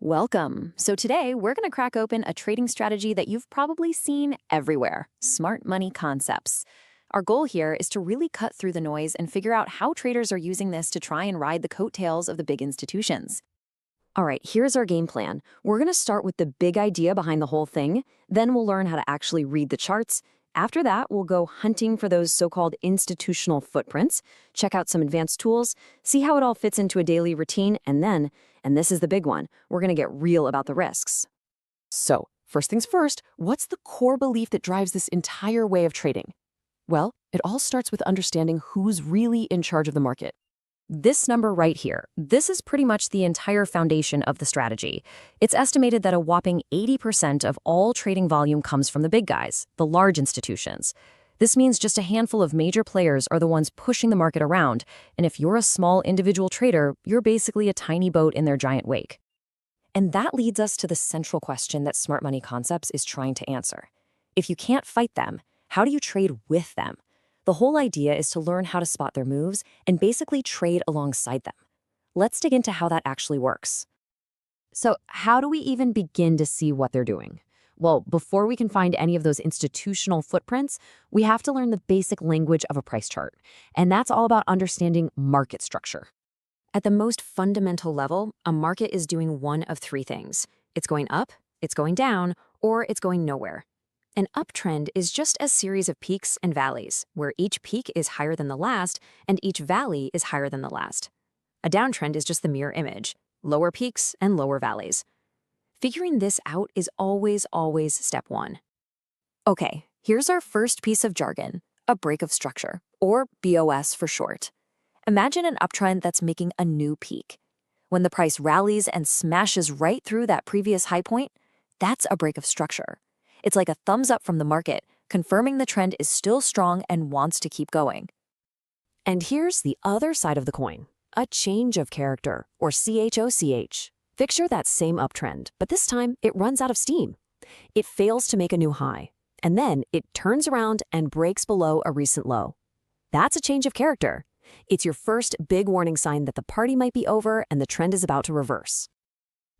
Welcome. So today we're going to crack open a trading strategy that you've probably seen everywhere, smart money concepts. Our goal here is to really cut through the noise and figure out how traders are using this to try and ride the coattails of the big institutions. All right, here's our game plan. We're going to start with the big idea behind the whole thing, then we'll learn how to actually read the charts. After that, we'll go hunting for those so-called institutional footprints, check out some advanced tools, see how it all fits into a daily routine, and then, and this is the big one, we're going to get real about the risks. So, first things first, what's the core belief that drives this entire way of trading? Well, it all starts with understanding who's really in charge of the market. This number right here, this is pretty much the entire foundation of the strategy. It's estimated that a whopping 80% of all trading volume comes from the big guys, the large institutions. This means just a handful of major players are the ones pushing the market around, and if you're a small individual trader, you're basically a tiny boat in their giant wake. And that leads us to the central question that Smart Money Concepts is trying to answer. If you can't fight them, how do you trade with them? The whole idea is to learn how to spot their moves and basically trade alongside them. Let's dig into how that actually works. So, how do we even begin to see what they're doing? Well, before we can find any of those institutional footprints, we have to learn the basic language of a price chart. And that's all about understanding market structure. At the most fundamental level, a market is doing one of three things. It's going up, it's going down, or it's going nowhere. An uptrend is just a series of peaks and valleys, where each peak is higher than the last and each valley is higher than the last. A downtrend is just the mirror image, lower peaks and lower valleys. Figuring this out is always step one. Okay, here's our first piece of jargon, a break of structure, or BOS for short. Imagine an uptrend that's making a new peak. When the price rallies and smashes right through that previous high point, that's a break of structure. It's like a thumbs up from the market, confirming the trend is still strong and wants to keep going. And here's the other side of the coin, a change of character, or CHOCH. Picture that same uptrend, but this time it runs out of steam. It fails to make a new high, and then it turns around and breaks below a recent low. That's a change of character. It's your first big warning sign that the party might be over and the trend is about to reverse.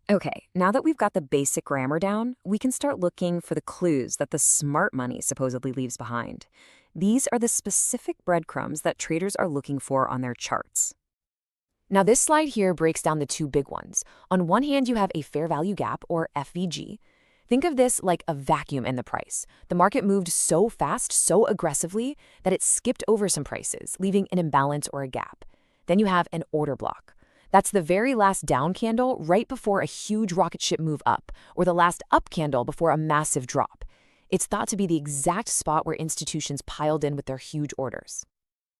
Okay, now that we've got the basic grammar down, we can start looking for the clues that the smart money supposedly leaves behind. These are the specific breadcrumbs that traders are looking for on their charts. Now, this slide here breaks down the two big ones. On one hand, you have a fair value gap, or FVG. Think of this like a vacuum in the price. The market moved so fast, so aggressively, that it skipped over some prices, leaving an imbalance or a gap. Then you have an order block. That's the very last down candle right before a huge rocket ship move up, or the last up candle before a massive drop. It's thought to be the exact spot where institutions piled in with their huge orders.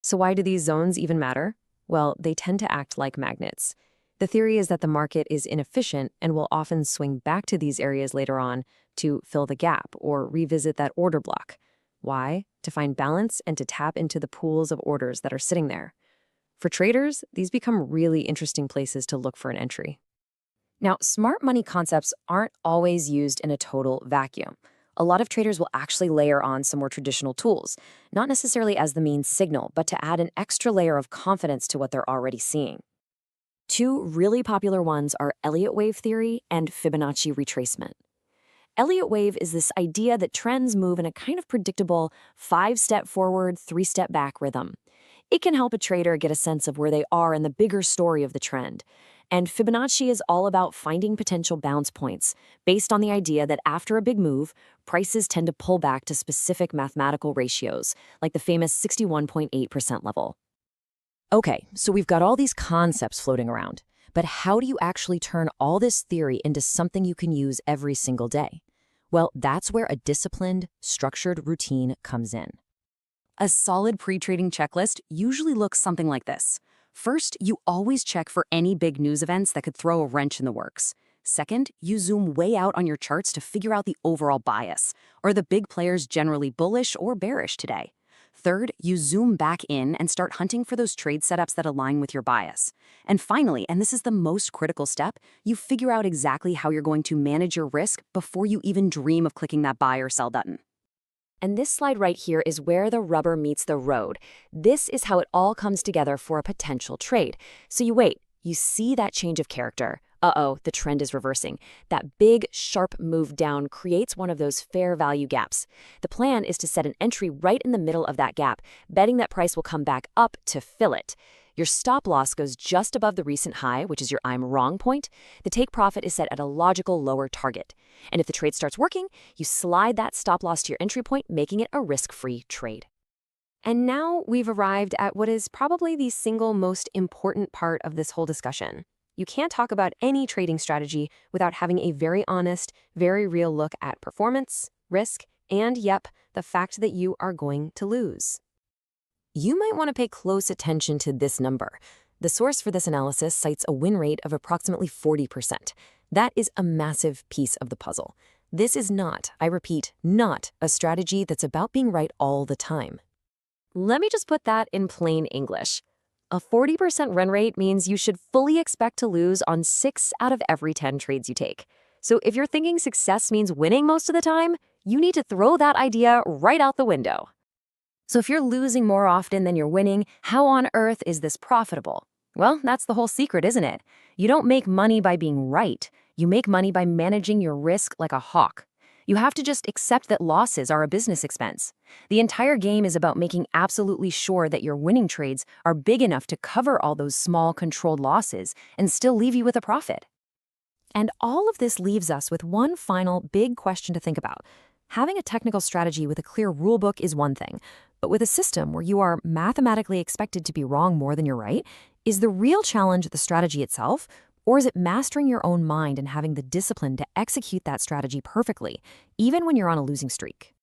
So why do these zones even matter? Well, they tend to act like magnets. The theory is that the market is inefficient and will often swing back to these areas later on to fill the gap or revisit that order block. Why? To find balance and to tap into the pools of orders that are sitting there. For traders, these become really interesting places to look for an entry. Now, smart money concepts aren't always used in a total vacuum. A lot of traders will actually layer on some more traditional tools, not necessarily as the main signal, but to add an extra layer of confidence to what they're already seeing. Two really popular ones are Elliott wave theory and Fibonacci retracement. Elliott wave is this idea that trends move in a kind of predictable 5-step forward, 3-step back rhythm. It can help a trader get a sense of where they are in the bigger story of the trend. And Fibonacci is all about finding potential bounce points based on the idea that after a big move, prices tend to pull back to specific mathematical ratios, like the famous 61.8% level. Okay, so we've got all these concepts floating around, but how do you actually turn all this theory into something you can use every single day? Well, that's where a disciplined, structured routine comes in. A solid pre-trading checklist usually looks something like this. First, you always check for any big news events that could throw a wrench in the works. Second, you zoom way out on your charts to figure out the overall bias. Are the big players generally bullish or bearish today? Third, you zoom back in and start hunting for those trade setups that align with your bias. And finally, and this is the most critical step, you figure out exactly how you're going to manage your risk before you even dream of clicking that buy or sell button. And this slide right here is where the rubber meets the road. This is how it all comes together for a potential trade. So you wait, you see that change of character. Uh-oh, the trend is reversing. That big, sharp move down creates one of those fair value gaps. The plan is to set an entry right in the middle of that gap, betting that price will come back up to fill it. Your stop loss goes just above the recent high, which is your I'm wrong point. The take profit is set at a logical lower target. And if the trade starts working, you slide that stop loss to your entry point, making it a risk-free trade. And now we've arrived at what is probably the single most important part of this whole discussion. You can't talk about any trading strategy without having a very honest, very real look at performance, risk, and the fact that you are going to lose. You might want to pay close attention to this number. The source for this analysis cites a win rate of approximately 40%. That is a massive piece of the puzzle. This is not, I repeat, not a strategy that's about being right all the time. Let me just put that in plain English. A 40% run rate means you should fully expect to lose on 6 out of every 10 trades you take. So if you're thinking success means winning most of the time, you need to throw that idea right out the window. So if you're losing more often than you're winning, how on earth is this profitable? Well, that's the whole secret, isn't it? You don't make money by being right. You make money by managing your risk like a hawk. You have to just accept that losses are a business expense. The entire game is about making absolutely sure that your winning trades are big enough to cover all those small, controlled losses and still leave you with a profit. And all of this leaves us with one final big question to think about. Having a technical strategy with a clear rulebook is one thing, but with a system where you are mathematically expected to be wrong more than you're right, is the real challenge the strategy itself? Or is it mastering your own mind and having the discipline to execute that strategy perfectly, even when you're on a losing streak?